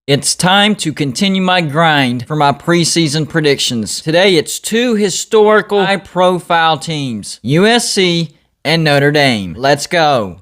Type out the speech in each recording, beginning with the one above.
It's time to continue my grind for my preseason predictions. Today, it's two historical high-profile teams, USC and Notre Dame. Let's go.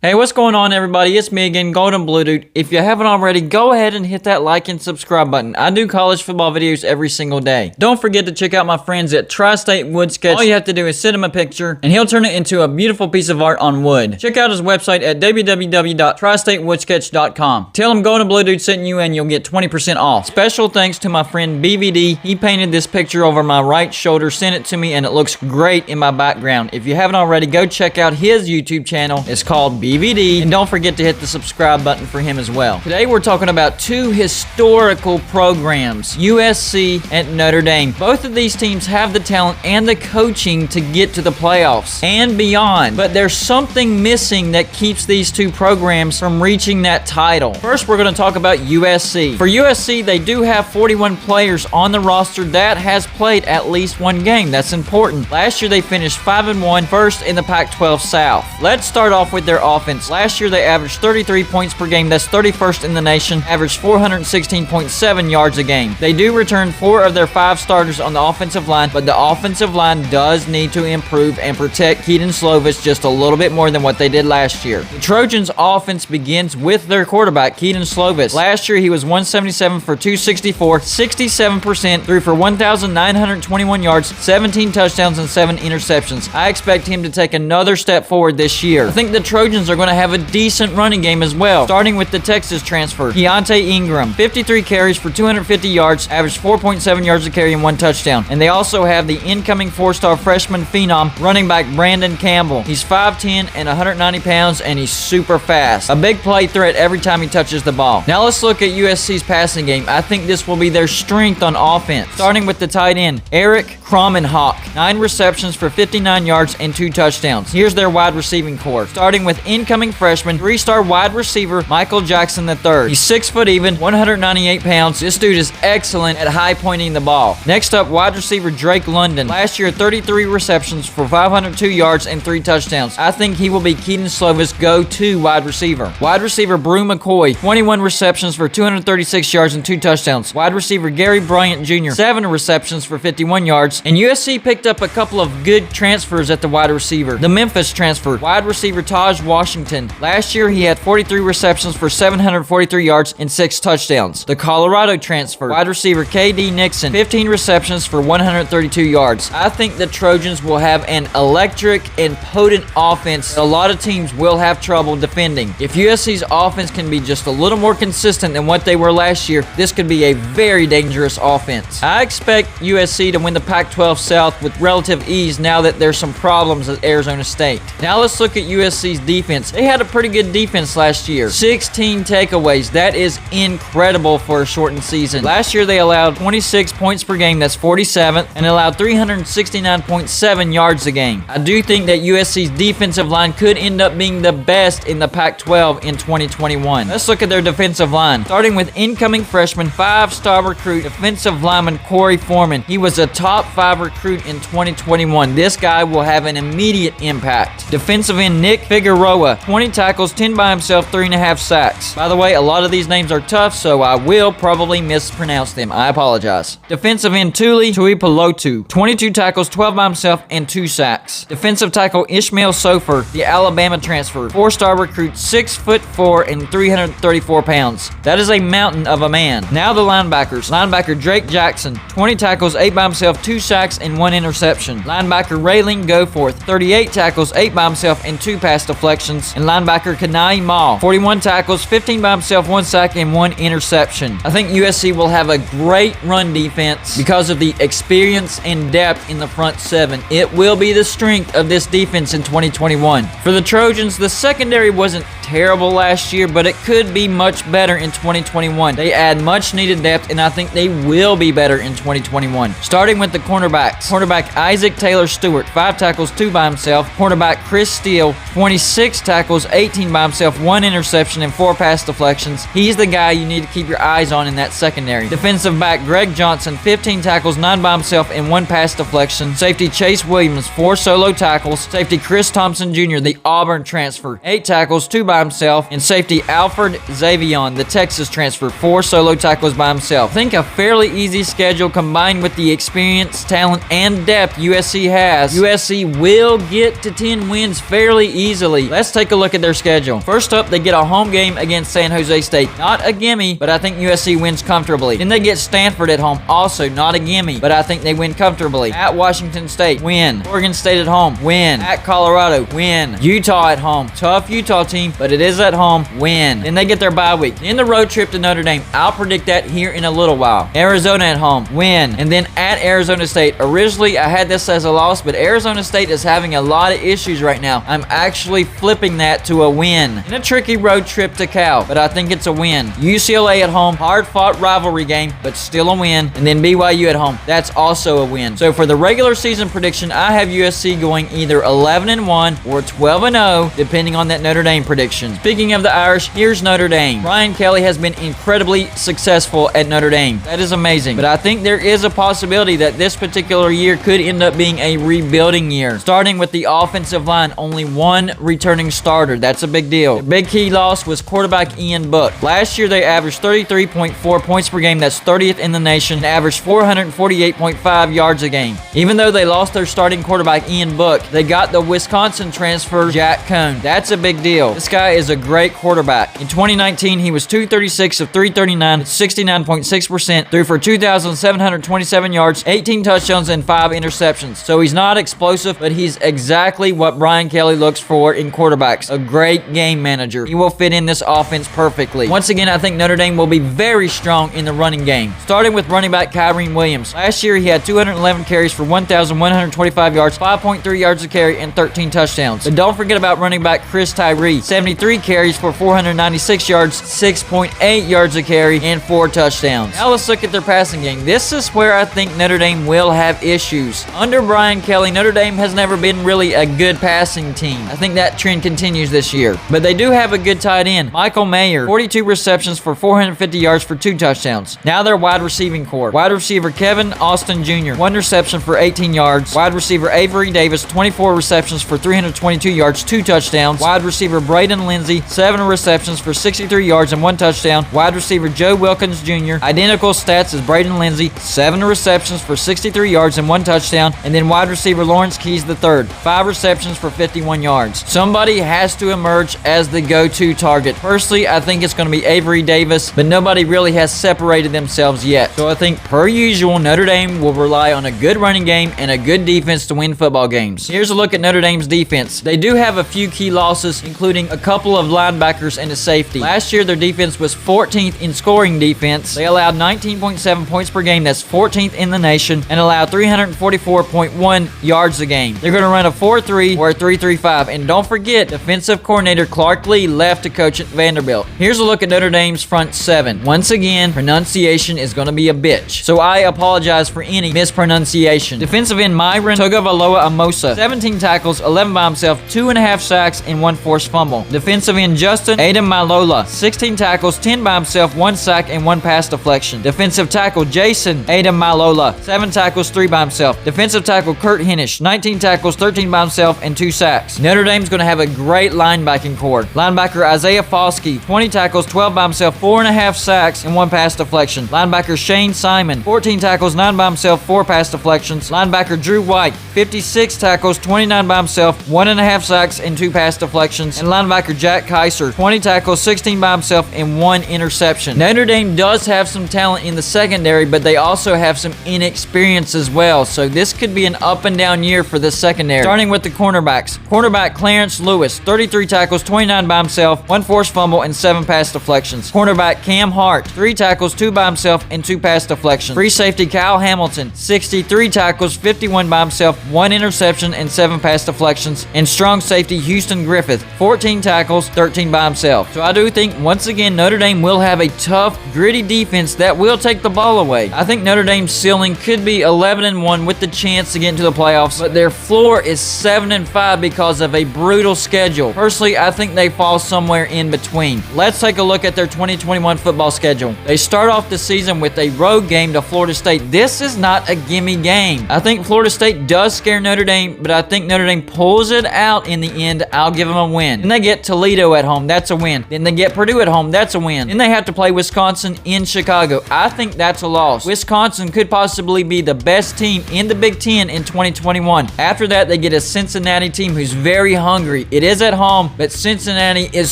Hey, what's going on, everybody? It's me again, Golden Blue Dude. If you haven't already, go ahead and hit that like and subscribe button. I do college football videos every single day. Don't forget to check out my friends at Tri-State Wood Sketch. All you have to do is send him a picture, and he'll turn it into a beautiful piece of art on wood. Check out his website at www.tristatewoodssketch.com. Tell him Golden Blue Dude sent you, and you'll get 20% off. Special thanks to my friend BVD. He painted this picture over my right shoulder, sent it to me, and it looks great in my background. If you haven't already, go check out his YouTube channel. It's called BVD. And don't forget to hit the subscribe button for him as well. Today we're talking about two historical programs, USC and Notre Dame. Both of these teams have the talent and the coaching to get to the playoffs and beyond, but there's something missing that keeps these two programs from reaching that title. First, we're going to talk about USC. For USC, they do have 41 players on the roster that has played at least one game. That's important. Last year they finished 5-1, first in the Pac-12 South. Let's start off with their offense. Last year, they averaged 33 points per game. That's 31st in the nation. Averaged 416.7 yards a game. They do return 4 of their 5 starters on the offensive line, but the offensive line does need to improve and protect Kedon Slovis just a little bit more than what they did last year. The Trojans' offense begins with their quarterback, Kedon Slovis. Last year, he was 177 for 264, 67%, threw for 1,921 yards, 17 touchdowns, and 7 interceptions. I expect him to take another step forward this year. I think the Trojans are going to have a decent running game as well, starting with the Texas transfer, Keontae Ingram. 53 carries for 250 yards, averaged 4.7 yards a carry and 1 touchdown. And they also have the incoming 4-star freshman phenom, running back Brandon Campbell. He's 5'10 and 190 pounds, and he's super fast. A big play threat every time he touches the ball. Now let's look at USC's passing game. I think this will be their strength on offense, starting with the tight end, Eric Krommenhoek. 9 receptions for 59 yards and 2 touchdowns. Here's their wide receiving core, starting with incoming freshman, 3-star wide receiver, Michael Jackson III. He's 6 foot even, 198 pounds. This dude is excellent at high pointing the ball. Next up, wide receiver Drake London. Last year, 33 receptions for 502 yards and 3 touchdowns. I think he will be Kedon Slovis' go-to wide receiver. Wide receiver Brew McCoy, 21 receptions for 236 yards and 2 touchdowns. Wide receiver Gary Bryant Jr., 7 receptions for 51 yards. And USC picked up a couple of good transfers at the wide receiver. The Memphis transfer, wide receiver Taj Washington. Last year, he had 43 receptions for 743 yards and 6 touchdowns. The Colorado transfer, wide receiver KD Nixon, 15 receptions for 132 yards. I think the Trojans will have an electric and potent offense that a lot of teams will have trouble defending. If USC's offense can be just a little more consistent than what they were last year, this could be a very dangerous offense. I expect USC to win the Pac-12 South with relative ease now that there's some problems at Arizona State. Now let's look at USC's defense. They had a pretty good defense last year. 16 takeaways. That is incredible for a shortened season. Last year, they allowed 26 points per game. That's 47th, and allowed 369.7 yards a game. I do think that USC's defensive line could end up being the best in the Pac-12 in 2021. Let's look at their defensive line. Starting with incoming freshman, 5-star recruit, defensive lineman Corey Foreman. He was a top 5 recruit in 2021. This guy will have an immediate impact. Defensive end Nick Figueroa, 20 tackles, 10 by himself, 3.5 sacks. By the way, a lot of these names are tough, so I will probably mispronounce them. I apologize. Defensive end Tuli Tuipulotu, 22 tackles, 12 by himself, and 2 sacks. Defensive tackle Ishmael Sofer, the Alabama transfer, 4-star recruit, 6'4" and 334 pounds. That is a mountain of a man. Now the linebackers. Linebacker Drake Jackson, 20 tackles, 8 by himself, 2 sacks, and 1 interception. Linebacker Raylene Goforth, 38 tackles, 8 by himself, and 2 pass deflections. And linebacker Kanai Mall, 41 tackles, 15 by himself, 1 sack, and 1 interception. I think USC will have a great run defense because of the experience and depth in the front 7. It will be the strength of this defense in 2021. For the Trojans, the secondary wasn't terrible last year, but it could be much better in 2021. They add much needed depth, and I think they will be better in 2021. Starting with the cornerbacks. Cornerback Isaac Taylor Stewart, 5 tackles, 2 by himself. Cornerback Chris Steele, 26 tackles, 18 by himself, 1 interception, and 4 pass deflections. He's the guy you need to keep your eyes on in that secondary. Defensive back Greg Johnson, 15 tackles, 9 by himself, and 1 pass deflection. Safety Chase Williams, 4 solo tackles. Safety Chris Thompson Jr., the Auburn transfer, 8 tackles, 2 by himself. And safety Alfred Zavion, the Texas transfer, 4 solo tackles by himself. I think a fairly easy schedule combined with the experience, talent, and depth USC has. USC will get to 10 wins fairly easily. Let's take a look at their schedule. First up, they get a home game against San Jose State. Not a gimme, but I think USC wins comfortably. Then they get Stanford at home. Also not a gimme, but I think they win comfortably. At Washington State, win. Oregon State at home, win. At Colorado, win. Utah at home. Tough Utah team, but it is at home, win. Then they get their bye week. Then the road trip to Notre Dame. I'll predict that here in a little while. Arizona at home, win. And then at Arizona State. Originally, I had this as a loss, but Arizona State is having a lot of issues right now. I'm actually flipping that to a win. In a tricky road trip to Cal, but I think it's a win. UCLA at home, hard-fought rivalry game, but still a win. And then BYU at home. That's also a win. So for the regular season prediction, I have USC going either 11-1 or 12-0, depending on that Notre Dame prediction. Speaking of the Irish, here's Notre Dame. Brian Kelly has been incredibly successful at Notre Dame. That is amazing. But I think there is a possibility that this particular year could end up being a rebuilding year. Starting with the offensive line, only 1 returning starter. That's a big deal. The big key loss was quarterback Ian Book. Last year, they averaged 33.4 points per game. That's 30th in the nation. And averaged 448.5 yards a game. Even though they lost their starting quarterback Ian Book, they got the Wisconsin transfer Jack Cohn. That's a big deal. This guy is a great quarterback. In 2019, he was 236 of 339, 69.6%, threw for 2,727 yards, 18 touchdowns, and 5 interceptions. So he's not explosive, but he's exactly what Brian Kelly looks for in quarterbacks. A great game manager. He will fit in this offense perfectly. Once again, I think Notre Dame will be very strong in the running game. Starting with running back Kyrene Williams. Last year, he had 211 carries for 1,125 yards, 5.3 yards a carry, and 13 touchdowns. But don't forget about running back Chris Tyree. 73 carries for 496 yards, 6.8 yards a carry, and 4 touchdowns. Now let's look at their passing game. This is where I think Notre Dame will have issues. Under Brian Kelly, Notre Dame has never been really a good passing team. I think that trend continues this year. But they do have a good tight end. Michael Mayer, 42 receptions for 450 yards for 2 touchdowns. Now their wide receiving core. Wide receiver Kevin Austin Jr., 1 reception for 18 yards. Wide receiver Avery Davis, 24 receptions for 322 yards, 2 touchdowns. Wide receiver Braden Lindsey, 7 receptions for 63 yards and 1 touchdown. Wide receiver Joe Wilkins Jr., identical stats as Braden Lindsey, 7 receptions for 63 yards and 1 touchdown. And then wide receiver Lawrence Keys III, 5 receptions for 51 yards. Somebody has to emerge as the go-to target. Personally, I think it's going to be Avery Davis, but nobody really has separated themselves yet. So I think, per usual, Notre Dame will rely on a good running game and a good defense to win football games. Here's a look at Notre Dame's defense. They do have a few key losses, including a couple of linebackers and a safety. Last year, their defense was 14th in scoring defense. They allowed 19.7 points per game. That's 14th in the nation, and allowed 344.1 yards a game. They're going to run a 4-3 or a 3-3-5. And don't forget, defensive coordinator Clark Lee left to coach at Vanderbilt. Here's a look at Notre Dame's front 7. Once again, pronunciation is going to be a bitch, so I apologize for any mispronunciation. Defensive end Myron Tagovailoa Amosa, 17 tackles, 11 by himself, 2.5 sacks, and 1 forced fumble. Defensive end Justin Adam Malola, 16 tackles, 10 by himself, 1 sack, and 1 pass deflection. Defensive tackle Jason Adam Malola, 7 tackles, 3 by himself. Defensive tackle Kurt Henish, 19 tackles, 13 by himself, and 2 sacks. Notre Dame's going to have a great linebacking core. Linebacker Isaiah Foskey, 20 tackles, 12 by himself, 4.5 sacks, and 1 pass deflection. Linebacker Shane Simon, 14 tackles, 9 by himself, 4 pass deflections. Linebacker Drew White, 56 tackles, 29 by himself, 1.5 sacks, and 2 pass deflections. And linebacker Jack Kaiser, 20 tackles, 16 by himself, and 1 interception. Notre Dame does have some talent in the secondary, but they also have some inexperience as well. So this could be an up and down year for the secondary. Starting with the cornerbacks. Cornerback Clarence Lewis, 33 tackles, 29 by himself, 1 forced fumble, and 7 pass deflections. Cornerback Cam Hart, 3 tackles, 2 by himself, and 2 pass deflections. Free safety Kyle Hamilton, 63 tackles, 51 by himself, 1 interception, and 7 pass deflections. And strong safety Houston Griffith, 14 tackles, tackles, 13 by himself. So I do think, once again, Notre Dame will have a tough, gritty defense that will take the ball away. I think Notre Dame's ceiling could be 11-1 with the chance to get into the playoffs, but their floor is 7-5 because of a brutal schedule. Personally, I think they fall somewhere in between. Let's take a look at their 2021 football schedule. They start off the season with a road game to Florida State. This is not a gimme game. I think Florida State does scare Notre Dame, but I think Notre Dame pulls it out in the end. I'll give them a win. Then they get Toledo at home. That's a win. Then they get Purdue at home. That's a win. Then they have to play Wisconsin in Chicago. I think that's a loss. Wisconsin could possibly be the best team in the Big Ten in 2021. After that, they get a Cincinnati team who's very hungry. It is at home, but Cincinnati is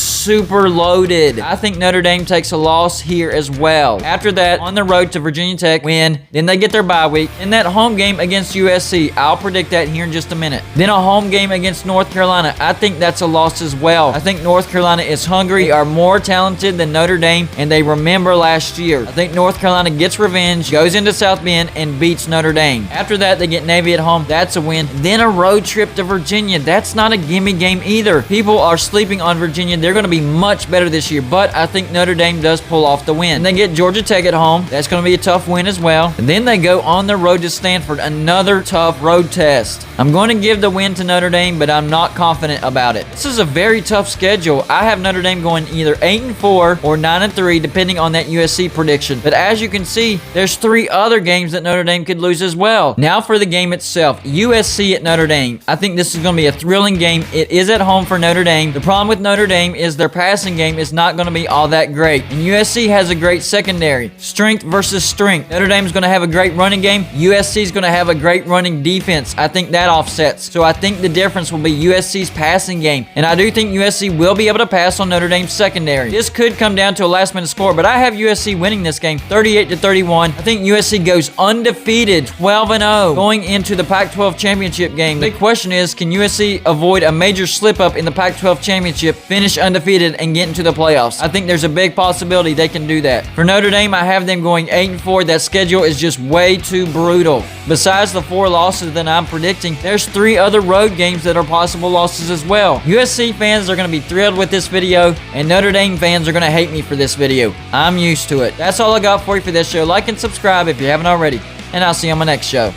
super loaded. I think Notre Dame takes a loss here as well. After that, on the road to Virginia Tech, win. Then they get their bye week. In that home game against USC, I'll predict that here in just a minute. Then a home game against North Carolina. I think that's a loss as well. I think North Carolina is hungry, are more talented than Notre Dame, and they remember last year. I think North Carolina gets revenge, goes into South Bend, and beats Notre Dame. After that, they get Navy at home. That's a win. Then a road trip to Virginia. That's not a gimme game either. People are sleeping on Virginia. They're going to be much better this year, but I think Notre Dame does pull off the win. And they get Georgia Tech at home. That's going to be a tough win as well. And then they go on the road to Stanford. Another tough road test. I'm going to give the win to Notre Dame, but I'm not confident about it. This is a very tough schedule. I have Notre Dame going either 8-4 or 9-3, depending on that USC prediction. But as you can see, there's 3 other games that Notre Dame could lose as well. Now for the game itself, USC at Notre Dame. I think this is going to be a thrilling game. It is at home for Notre Dame. The problem with Notre Dame is their passing game is not going to be all that great. And USC has a great secondary. Strength versus strength. Notre Dame is going to have a great running game. USC is going to have a great running defense. I think that offsets. So I think the difference will be USC's passing game. And I do think USC will be able to pass on Notre Dame's secondary. This could come down to a last-minute score, but I have USC winning this game 38-31. I think USC goes undefeated, 12-0, going into the Pac-12 championship game. The big question is, can USC avoid a major slip-up in the Pac-12 championship, finish undefeated, and get into the playoffs? I think there's a big possibility they can do that. For Notre Dame, I have them going 8-4. That schedule is just way too brutal. Besides the 4 losses that I'm predicting, there's 3 other road games that are possible losses as well. USC fans are going to be thrilled with this video, and Notre Dame fans are going to hate me for this video. I'm used to it. That's all I got for you for this show. Like and subscribe if you haven't already, and I'll see you on my next show.